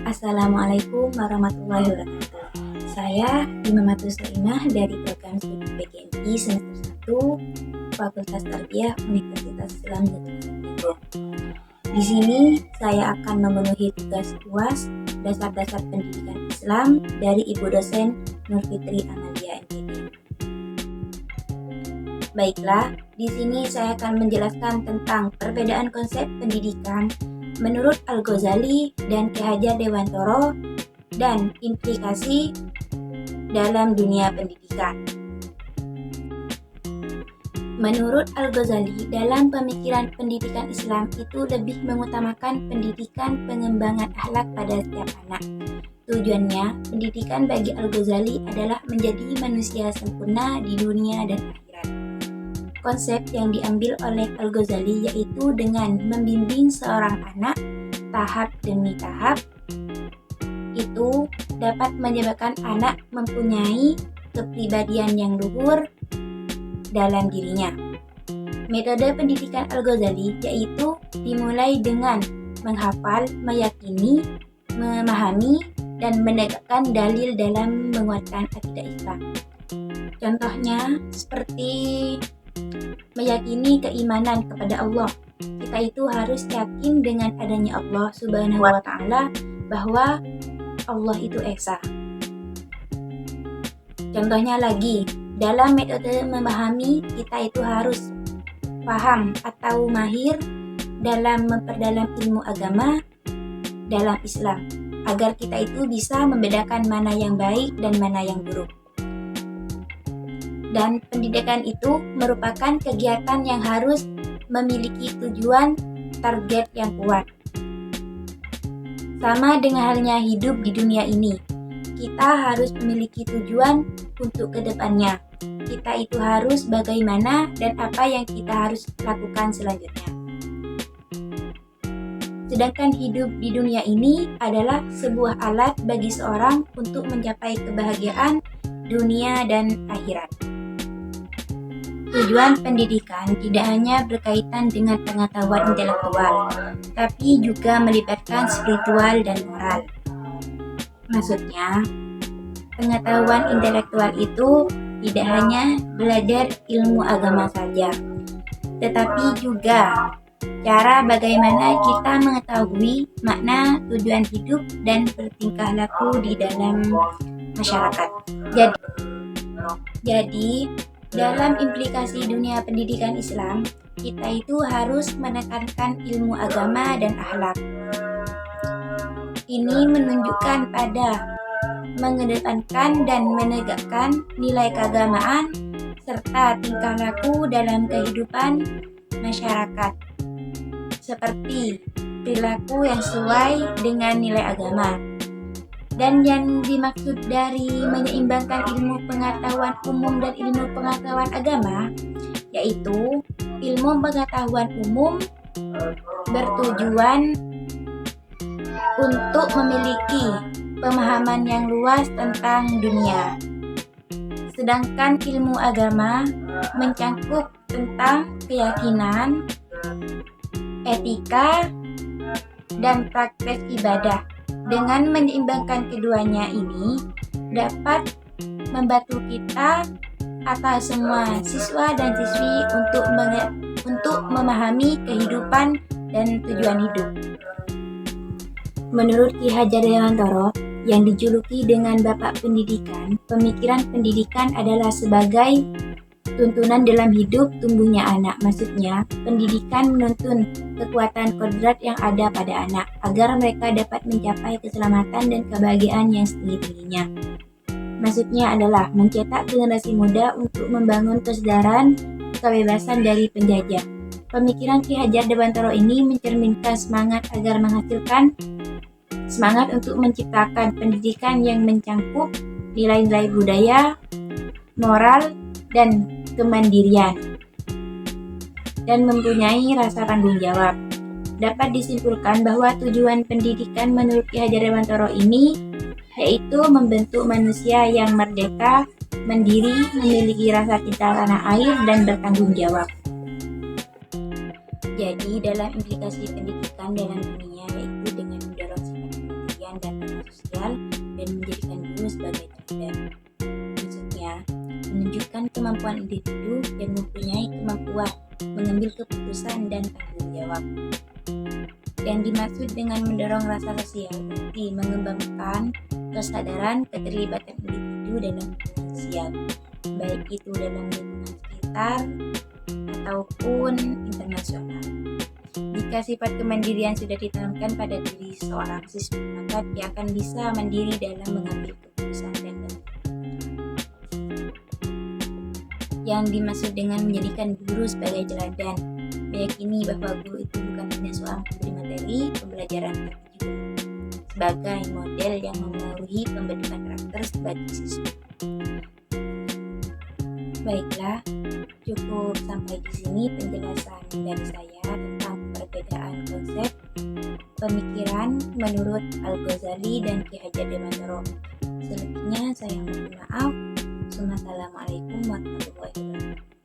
Assalamualaikum warahmatullahi wabarakatuh. Saya Imamatul Salimah dari program studi PGMI semester 1 Fakultas Tarbiyah Universitas Islam Negeri. Di sini saya akan memenuhi tugas UAS dasar-dasar pendidikan Islam dari Ibu dosen Nur Fitri Amalia MPD. Baiklah, di sini saya akan menjelaskan tentang perbedaan konsep pendidikan menurut Al-Ghazali dan Ki Hajar Dewantara dan implikasi dalam dunia pendidikan. Menurut Al-Ghazali, dalam pemikiran pendidikan Islam itu lebih mengutamakan pendidikan pengembangan akhlak pada setiap anak. Tujuannya, pendidikan bagi Al-Ghazali adalah menjadi manusia sempurna di dunia dan akhirat. Konsep yang diambil oleh Al-Ghazali yaitu dengan membimbing seorang anak tahap demi tahap itu dapat menyebabkan anak mempunyai kepribadian yang luhur dalam dirinya. Metode pendidikan Al-Ghazali yaitu dimulai dengan menghafal, meyakini, memahami, dan menegakkan dalil dalam menguatkan akidah Islam. Contohnya seperti meyakini keimanan kepada Allah. Kita itu harus yakin dengan adanya Allah Subhanahu wa Ta'ala, bahwa Allah itu Esa. Contohnya lagi, dalam metode memahami, kita itu harus paham atau mahir dalam memperdalam ilmu agama dalam Islam, agar kita itu bisa membedakan mana yang baik dan mana yang buruk. Dan pendidikan itu merupakan kegiatan yang harus memiliki tujuan target yang kuat. Sama dengan halnya hidup di dunia ini, kita harus memiliki tujuan untuk kedepannya. Kita itu harus bagaimana dan apa yang kita harus lakukan selanjutnya. Sedangkan hidup di dunia ini adalah sebuah alat bagi seorang untuk mencapai kebahagiaan dunia dan akhirat. Tujuan pendidikan tidak hanya berkaitan dengan pengetahuan intelektual, tapi juga melibatkan spiritual dan moral. Maksudnya, pengetahuan intelektual itu tidak hanya belajar ilmu agama saja, tetapi juga cara bagaimana kita mengetahui makna tujuan hidup dan bertingkah laku di dalam masyarakat. Jadi dalam implikasi dunia pendidikan Islam, kita itu harus menekankan ilmu agama dan akhlak. Ini menunjukkan pada mengedepankan dan menegakkan nilai keagamaan serta tingkah laku dalam kehidupan masyarakat, seperti perilaku yang sesuai dengan nilai agama. Dan yang dimaksud dari menyeimbangkan ilmu pengetahuan umum dan ilmu pengetahuan agama, yaitu ilmu pengetahuan umum bertujuan untuk memiliki pemahaman yang luas tentang dunia. Sedangkan ilmu agama mencangkup tentang keyakinan, etika, dan praktek ibadah. Dengan menyeimbangkan keduanya ini dapat membantu kita atau semua siswa dan siswi untuk memahami kehidupan dan tujuan hidup. Menurut Ki Hajar Dewantara yang dijuluki dengan Bapak Pendidikan, pemikiran pendidikan adalah sebagai tuntunan dalam hidup tumbuhnya anak. Maksudnya, pendidikan menuntun kekuatan kodrat yang ada pada anak agar mereka dapat mencapai keselamatan dan kebahagiaan yang setinggi-tingginya. Maksudnya adalah mencetak generasi muda untuk membangun kesadaran kebebasan dari penjajah. Pemikiran Ki Hajar Dewantara ini mencerminkan semangat agar menghasilkan semangat untuk menciptakan pendidikan yang mencangkup nilai-nilai budaya, moral, dan kemandirian, dan mempunyai rasa tanggung jawab. Dapat disimpulkan bahwa tujuan pendidikan menurut Ki Hajar Dewantara ini yaitu membentuk manusia yang merdeka, mandiri, memiliki rasa cinta tanah air, dan bertanggung jawab. Jadi dalam implikasi pendidikan dalam dunia yaitu dengan mendorong sifat kemandirian dan tata sosial dan menjadikan guru sebagai teladan. Maksudnya, menunjukkan kemampuan individu yang mempunyai kemampuan mengambil keputusan dan tanggung jawab. Yang dimaksud dengan mendorong rasa sosial berarti mengembangkan kesadaran keterlibatan individu dalam hubungan sosial, baik itu dalam lingkungan sekitar ataupun internasional. Jika sifat kemandirian sudah ditanamkan pada diri seorang siswa, maka dia akan bisa mandiri dalam mengambil keputusan dan yang dimaksud dengan menjadikan guru sebagai teladan, meyakini bahwa guru itu bukan hanya seorang pemberi materi pembelajaran, tapi juga sebagai model yang memengaruhi pembentukan karakter sebagai siswa. Baiklah, cukup sampai di sini penjelasan dari saya tentang perbedaan konsep pemikiran menurut Al-Ghazali dan Ki Hajar Dewantara. Selebihnya saya mohon maaf. Wassalamualaikum warahmatullahi wabarakatuh.